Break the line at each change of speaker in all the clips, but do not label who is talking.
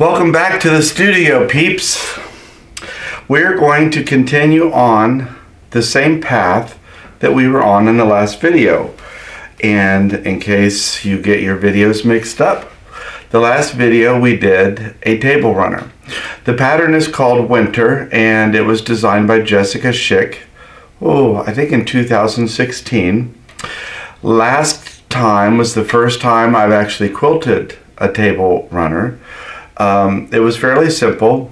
Welcome back to the studio, peeps. We're going to continue on the same path that we were on in the last video. And in case you get your videos mixed up, the last video we did a table runner. The pattern is called Winter, and it was designed by Jessica Schick, I think in 2016. Last time was the first time I've actually quilted a table runner. It was fairly simple.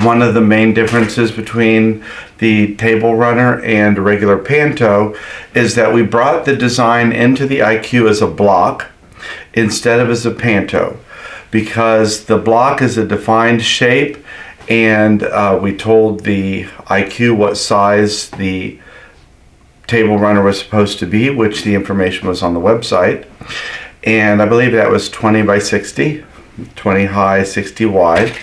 One of the main differences between the table runner and a regular panto is that we brought the design into the IQ as a block instead of as a panto, because the block is a defined shape, and we told the IQ what size the table runner was supposed to be, which the information was on the website, and I believe that was 20 by 60. 20 high, 60 wide,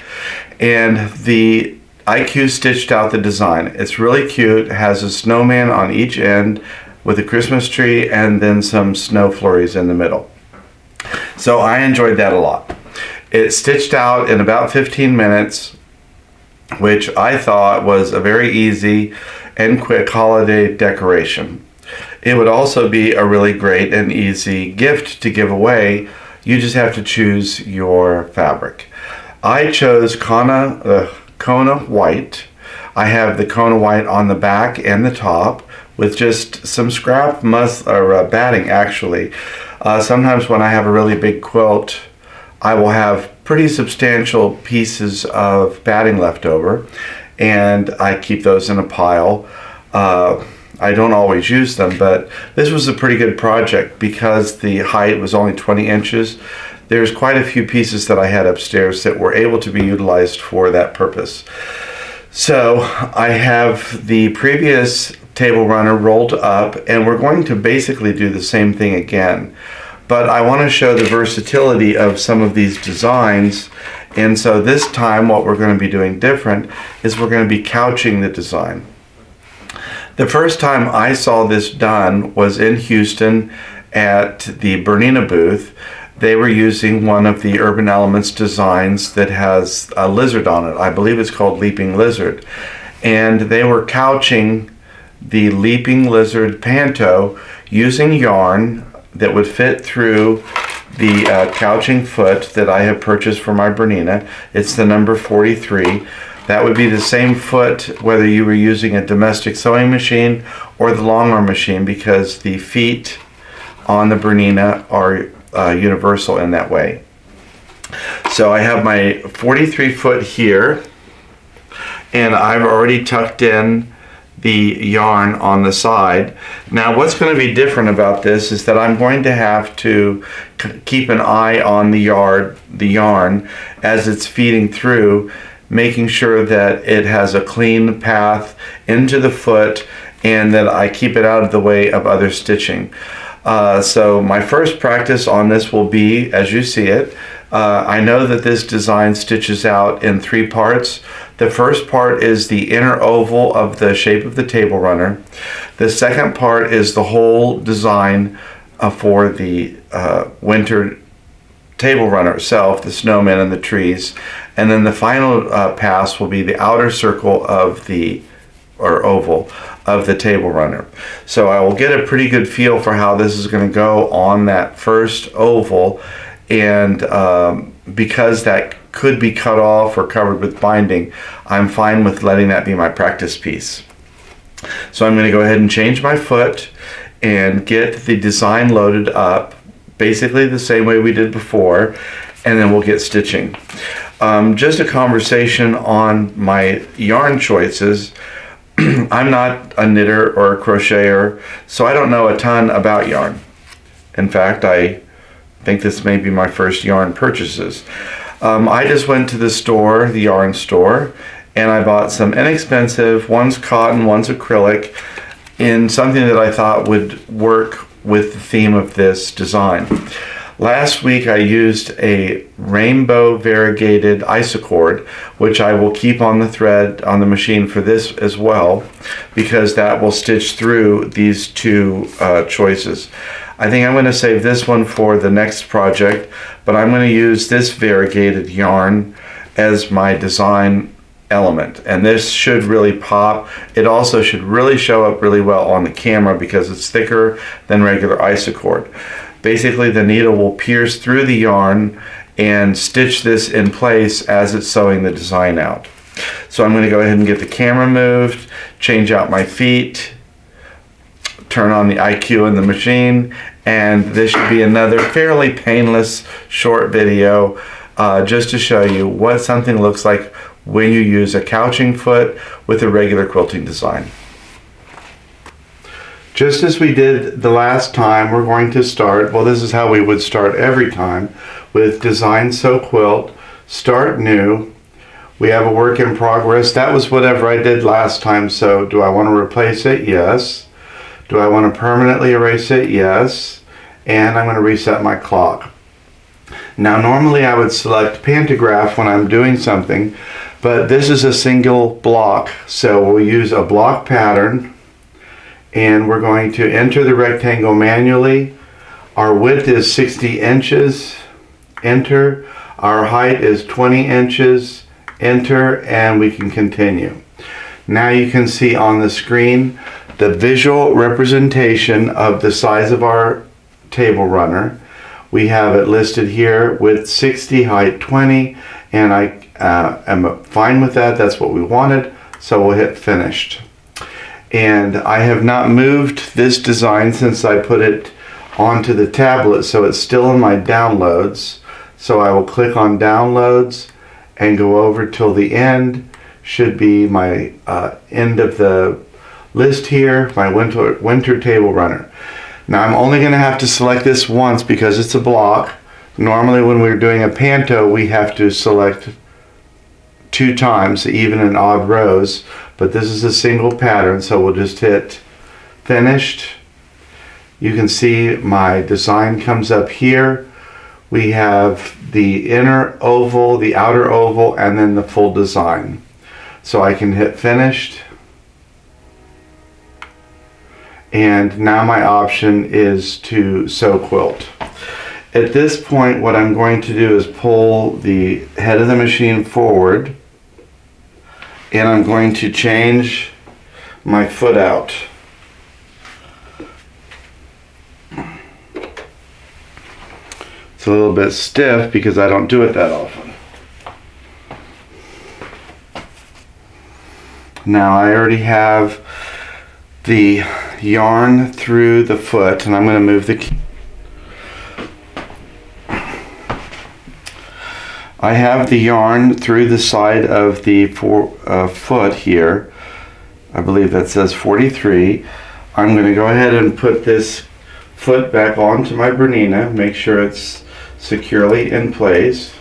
and the IQ stitched out the design. It's really cute. It has a snowman on each end with a Christmas tree and then some snow flurries in the middle. So I enjoyed that a lot. It stitched out in about 15 minutes, which I thought was a very easy and quick holiday decoration. It would also be a really great and easy gift to give away. You just have to choose your fabric. I chose Kona white. I have the Kona white on the back and the top with just some scrap batting actually. Sometimes when I have a really big quilt, I will have pretty substantial pieces of batting left over, and I keep those in a pile. I don't always use them, but this was a pretty good project because the height was only 20 inches. There's quite a few pieces that I had upstairs that were able to be utilized for that purpose. So I have the previous table runner rolled up, and we're going to basically do the same thing again. But I want to show the versatility of some of these designs, and so this time what we're going to be doing different is we're going to be couching the design. The first time I saw this done was in Houston at the Bernina booth. They were using one of the Urban Elements designs that has a lizard on it. I believe it's called Leaping Lizard. And they were couching the Leaping Lizard panto using yarn that would fit through the couching foot that I have purchased for my Bernina. It's the number 43. That would be the same foot whether you were using a domestic sewing machine or the long arm machine, because the feet on the Bernina are universal in that way. So I have my 43 foot here, and I've already tucked in the yarn on the side. Now what's going to be different about this is that I'm going to have to keep an eye on the yarn as it's feeding through, making sure that it has a clean path into the foot and that I keep it out of the way of other stitching. So my first practice on this will be, as you see it, I know that this design stitches out in 3 parts. The first part is the inner oval of the shape of the table runner. The second part is the whole design for the winter table runner itself, the snowman and the trees, and then the final pass will be the outer circle of the oval of the table runner. So I will get a pretty good feel for how this is going to go on that first oval, and because that could be cut off or covered with binding, I'm fine with letting that be my practice piece. So I'm going to go ahead and change my foot and get the design loaded up basically the same way we did before, and then we'll get stitching. Just a conversation on my yarn choices. I'm not a knitter or a crocheter, so I don't know a ton about yarn. In fact, I think this may be my first yarn purchases. I just went to the store, the yarn store, and I bought some inexpensive, one's cotton, one's acrylic, in something that I thought would work with the theme of this design. Last week I used a rainbow variegated Isacord, which I will keep on the thread on the machine for this as well, because that will stitch through these two choices. I think I'm going to save this one for the next project, but I'm going to use this variegated yarn as my design element, and this should really pop. It also should really show up really well on the camera because it's thicker than regular Isacord. Basically, the needle will pierce through the yarn and stitch this in place as it's sewing the design out. So I'm going to go ahead and get the camera moved, change out my feet, turn on the IQ in the machine, and this should be another fairly painless short video just to show you what something looks like when you use a couching foot with a regular quilting design. Just as we did the last time, we're going to start, well, this is how we would start every time, with Design Sew Quilt, Start New. We have a work in progress. That was whatever I did last time, so do I want to replace it? Yes. Do I want to permanently erase it? Yes. And I'm going to reset my clock. Now, normally I would select pantograph when I'm doing something, but this is a single block, so we'll use a block pattern, and we're going to enter the rectangle manually. Our width is 60 inches, enter. Our height is 20 inches, enter, and we can continue. Now you can see on the screen the visual representation of the size of our table runner. We have it listed here with 60, height 20, and I am fine with that. That's what we wanted, so we'll hit finished. And I have not moved this design since I put it onto the tablet, so it's still in my downloads. So I will click on downloads and go over till the end. Should be my end of the list here, my winter table runner. Now I'm only going to have to select this once because it's a block. Normally when we're doing a panto we have to select 2 times, even and odd rows, but this is a single pattern, so we'll just hit finished. You can see my design comes up here. We have the inner oval, the outer oval, and then the full design. So I can hit finished. And now my option is to sew quilt. At this point, what I'm going to do is pull the head of the machine forward, and I'm going to change my foot out. It's a little bit stiff because I don't do it that often. Now I already have the yarn through the foot, and I'm going to move the key. I have the yarn through the side of the foot here. I believe that says 43. I'm going to go ahead and put this foot back onto my Bernina, make sure it's securely in place.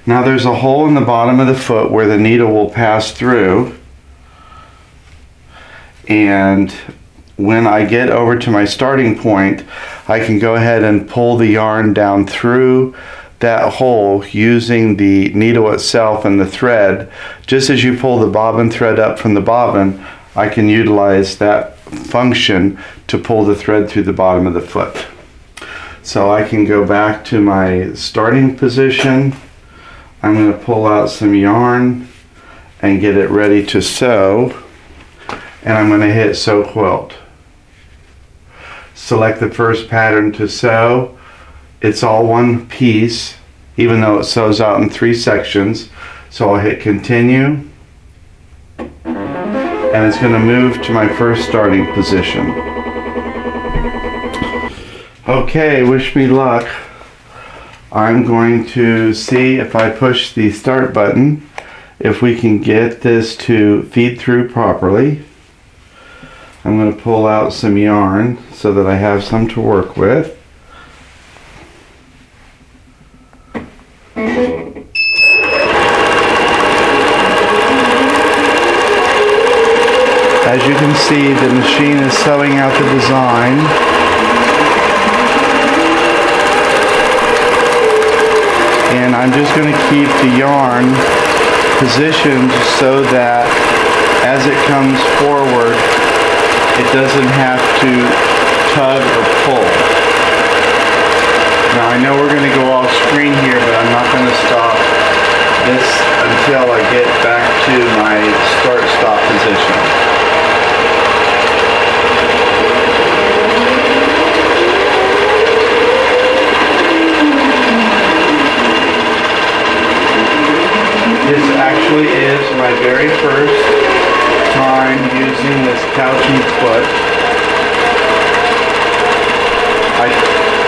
Now there's a hole in the bottom of the foot where the needle will pass through, and when I get over to my starting point, I can go ahead and pull the yarn down through that hole using the needle itself and the thread. Just as you pull the bobbin thread up from the bobbin, I can utilize that function to pull the thread through the bottom of the foot. So I can go back to my starting position. I'm going to pull out some yarn and get it ready to sew, and I'm going to hit Sew Quilt. Select the first pattern to sew. It's all one piece, even though it sews out in 3 sections. So I'll hit continue, and it's going to move to my first starting position. Okay, wish me luck. I'm going to see if I push the start button, if we can get this to feed through properly. I'm going to pull out some yarn so that I have some to work with. As you can see, the machine is sewing out the design. And I'm just going to keep the yarn positioned so that as it comes forward, it doesn't have to tug or pull. Now I know we're going to go off screen here, but I'm not going to stop this until I get back to my start-stop position. This actually is my very first time using this couching foot. I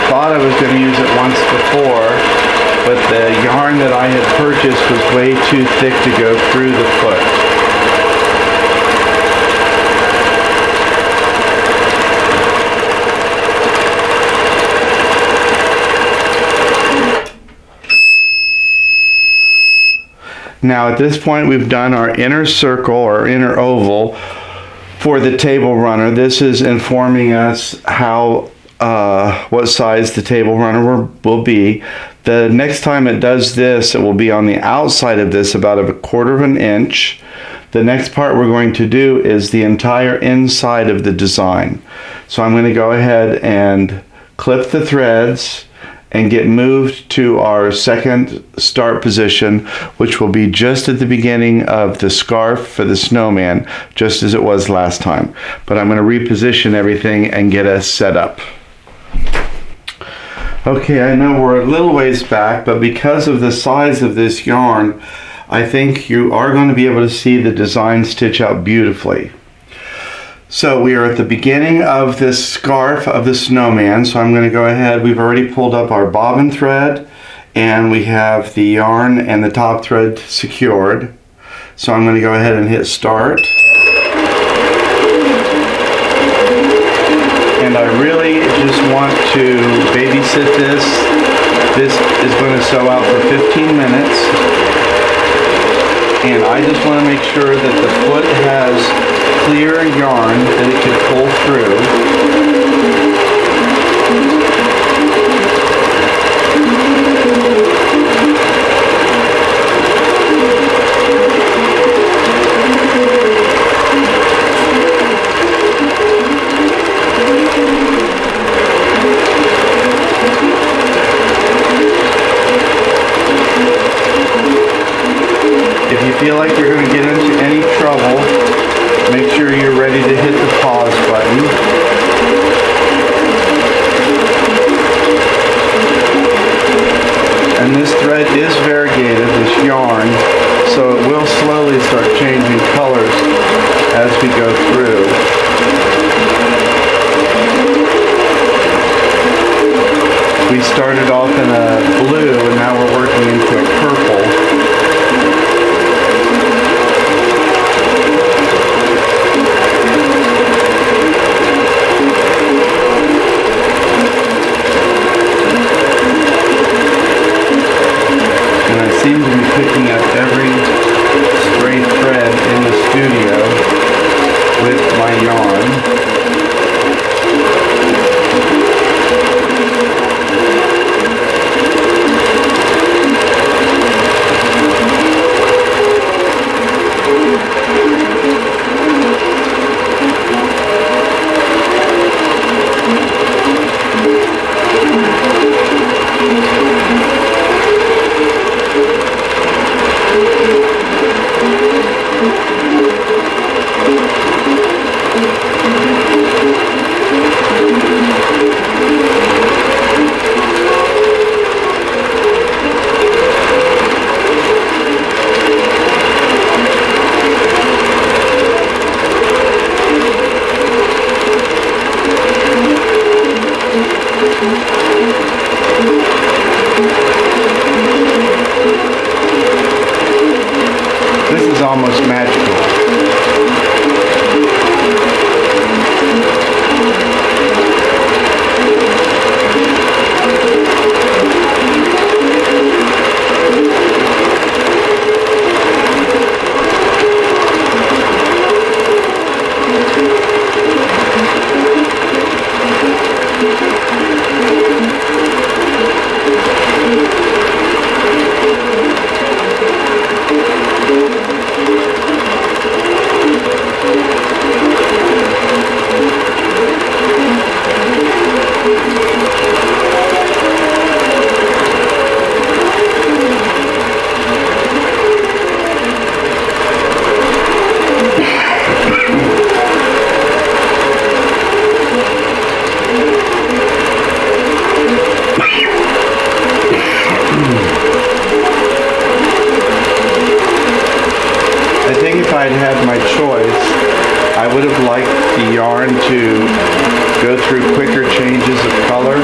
thought I was going to use it once before, but the yarn that I had purchased was way too thick to go through the foot. Now at this point we've done our inner circle or inner oval for the table runner. This is informing us how what size the table runner will be. The next time it does this, it will be on the outside of this about 1/4 of an inch. The next part we're going to do is the entire inside of the design. So I'm going to go ahead and clip the threads and get moved to our second start position, which will be just at the beginning of the scarf for the snowman, just as it was last time. But I'm going to reposition everything and get us set up. Okay, I know we're a little ways back, but because of the size of this yarn, I think you are going to be able to see the design stitch out beautifully. So we are at the beginning of this scarf of the snowman, so I'm going to go ahead. We've already pulled up our bobbin thread, and we have the yarn and the top thread secured. So I'm going to go ahead and hit start. And I really just want to babysit this. This is going to sew out for 15 minutes. And I just want to make sure that the foot has clear yarn that it can pull through. If you feel like you're going to get into any trouble, make sure you're ready to hit the pause button. And this thread is variegated, this yarn, so it will slowly start changing colors as we go through. We started off in a blue and now we're working into a purple. Seem to be picking up every stray thread in the studio with my yarn. Almost magical. would have liked the yarn to go through quicker changes of color.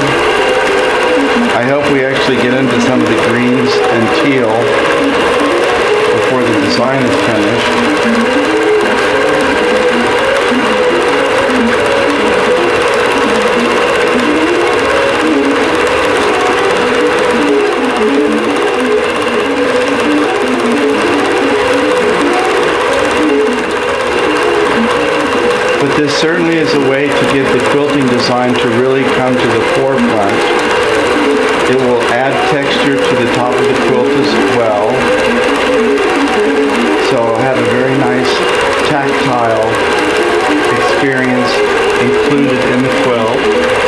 I hope we actually get into some of the greens and teal before the design is finished. But this certainly is a way to get the quilting design to really come to the forefront. It will add texture to the top of the quilt as well. So I'll have a very nice tactile experience included in the quilt.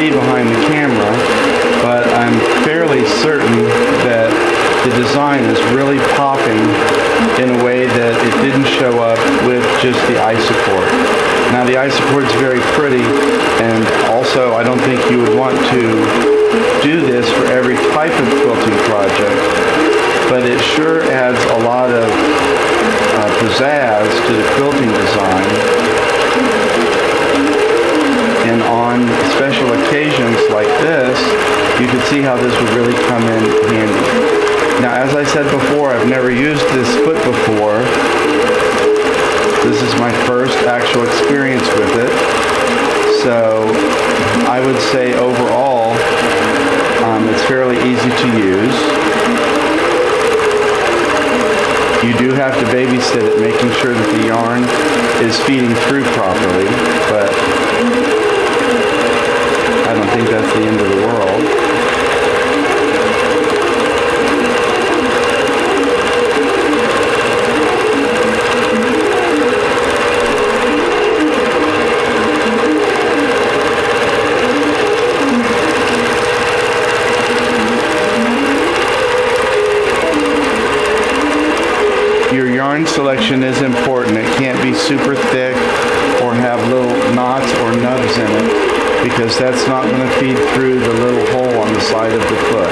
Behind the camera, but I'm fairly certain that the design is really popping in a way that it didn't show up with just the Isacord. Now the Isacord is very pretty, and also I don't think you would want to do this for every type of quilting project, but it sure adds a lot of pizzazz to the quilting design. And on special occasions like this, you can see how this would really come in handy. Now, as I said before, I've never used this foot before. This is my first actual experience with it. So I would say overall, it's fairly easy to use. You do have to babysit it, making sure that the yarn is feeding through properly, but I don't think that's the end of the world. Your yarn selection is important. It can't be super thick or have little knots or nubs in it, because that's not going to feed through the little hole on the side of the foot.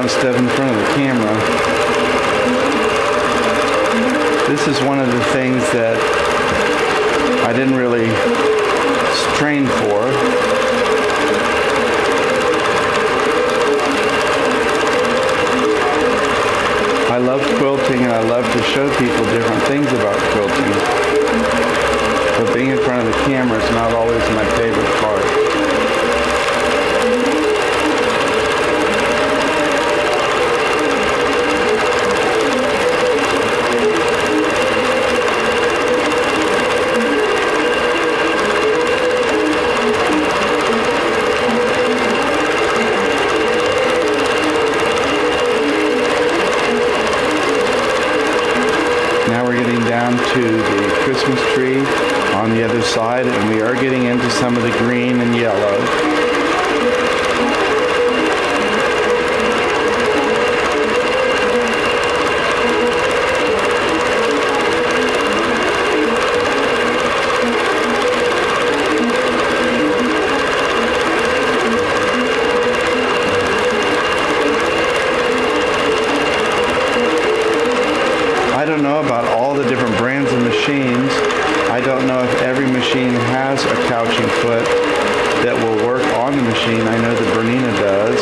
instead of in front of the camera. This is one of the things that I didn't really train for. I love quilting and I love to show people different things about quilting. But being in front of the camera is not always my favorite part. Now we're getting down to the Christmas tree on the other side, and we are getting into some of the green and yellow. I don't know about all the different brands of machines. I don't know if every machine has a couching foot that will work on the machine. I know the Bernina does.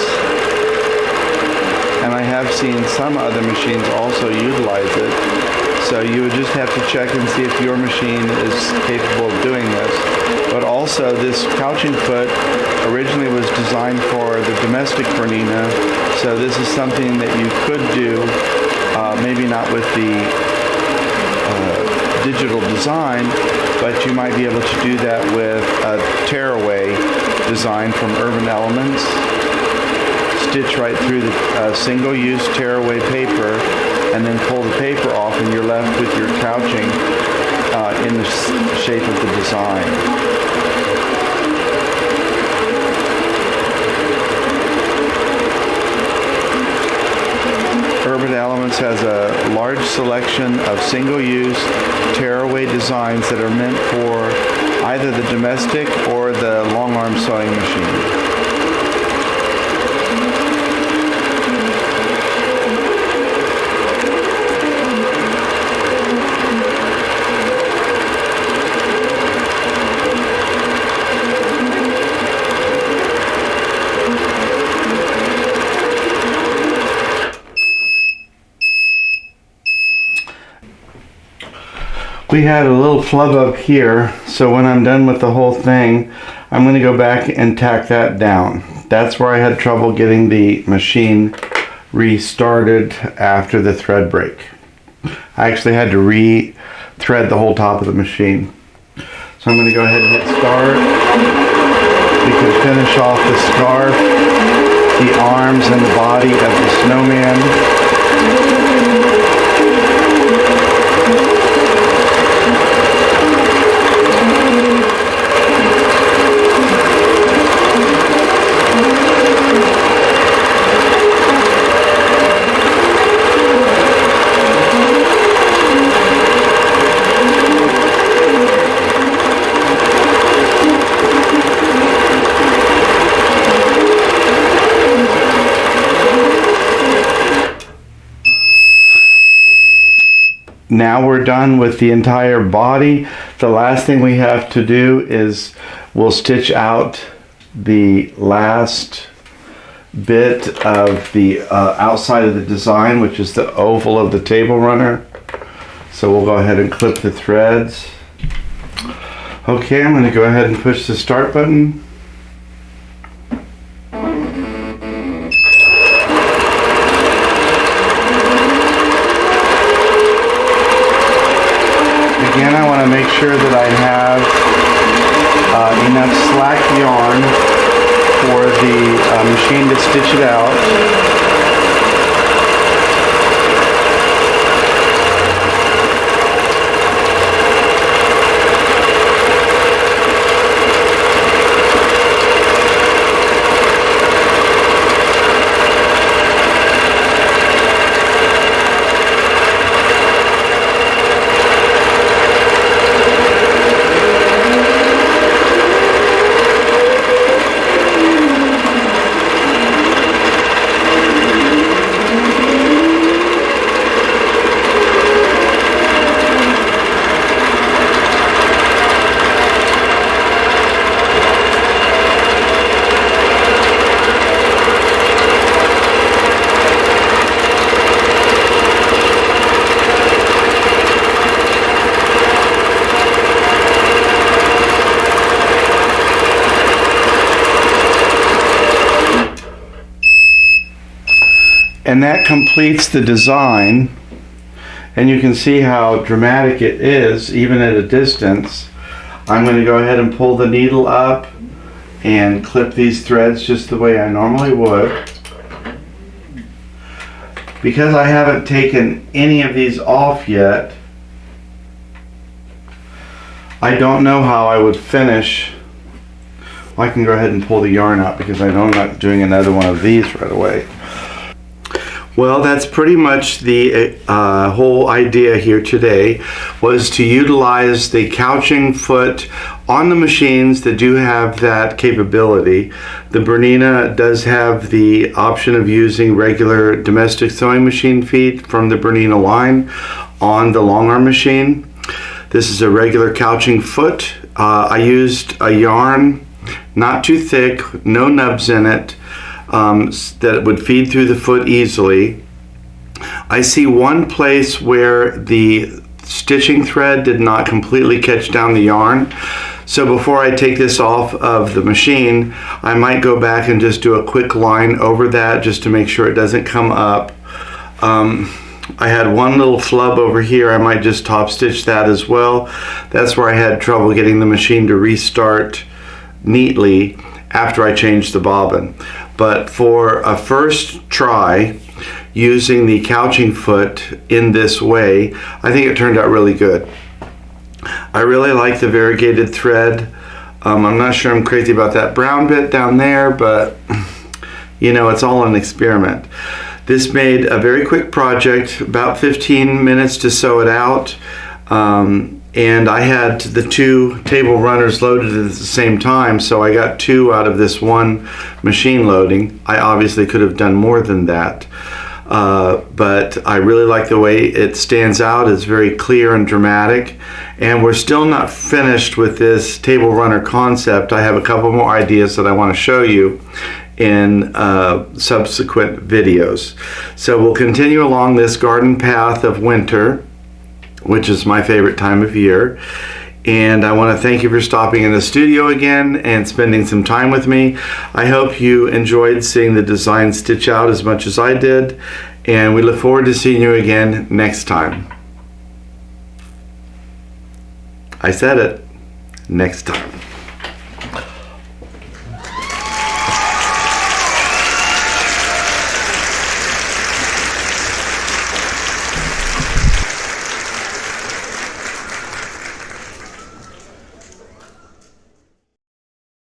And I have seen some other machines also utilize it. So you would just have to check and see if your machine is capable of doing this. But also this couching foot originally was designed for the domestic Bernina. So this is something that you could do. Maybe not with the digital design, but you might be able to do that with a tearaway design from Elementz. Stitch right through the single-use tearaway paper, and then pull the paper off, and you're left with your couching in the shape of the design. Elementz has a large selection of single-use tearaway designs that are meant for either the domestic or the long-arm sewing machine. We had a little flub up here, so when I'm done with the whole thing, I'm going to go back and tack that down. That's where I had trouble getting the machine restarted after the thread break. I actually had to re-thread the whole top of the machine. So I'm going to go ahead and hit start. We can finish off the scarf, the arms, and the body of the snowman. Now we're done with the entire body. The last thing we have to do is we'll stitch out the last bit of the outside of the design, which is the oval of the table runner. So we'll go ahead and clip the threads. Okay, I'm going to go ahead and push the start button. Again, I want to make sure that I have enough slack yarn for the machine to stitch it out. And that completes the design. And you can see how dramatic it is, even at a distance. I'm going to go ahead and pull the needle up and clip these threads just the way I normally would. Because I haven't taken any of these off yet, I don't know how I would finish. Well, I can go ahead and pull the yarn out because I know I'm not doing another one of these right away. Well, that's pretty much the whole idea here today, was to utilize the couching foot on the machines that do have that capability. The Bernina does have the option of using regular domestic sewing machine feet from the Bernina line on the long arm machine. This is a regular couching foot. I used a yarn, not too thick, no nubs in it, that would feed through the foot easily. I see one place where the stitching thread did not completely catch down the yarn. So before I take this off of the machine, I might go back and just do a quick line over that just to make sure it doesn't come up. I had one little flub over here. I might just top stitch that as well. That's where I had trouble getting the machine to restart neatly after I changed the bobbin. But for a first try using the couching foot in this way, I think it turned out really good. I really like the variegated thread. I'm not sure I'm crazy about that brown bit down there, but you know, it's all an experiment. This made a very quick project, about 15 minutes to sew it out. And I had the two table runners loaded at the same time, so I got two out of this one machine loading. I obviously could have done more than that, but I really like the way it stands out. It's very clear and dramatic, and we're still not finished with this table runner concept. I have a couple more ideas that I want to show you in subsequent videos. So we'll continue along this garden path of winter, which is my favorite time of year. And I want to thank you for stopping in the studio again and spending some time with me. I hope you enjoyed seeing the design stitch out as much as I did, and we look forward to seeing you again next time. I said it, next time.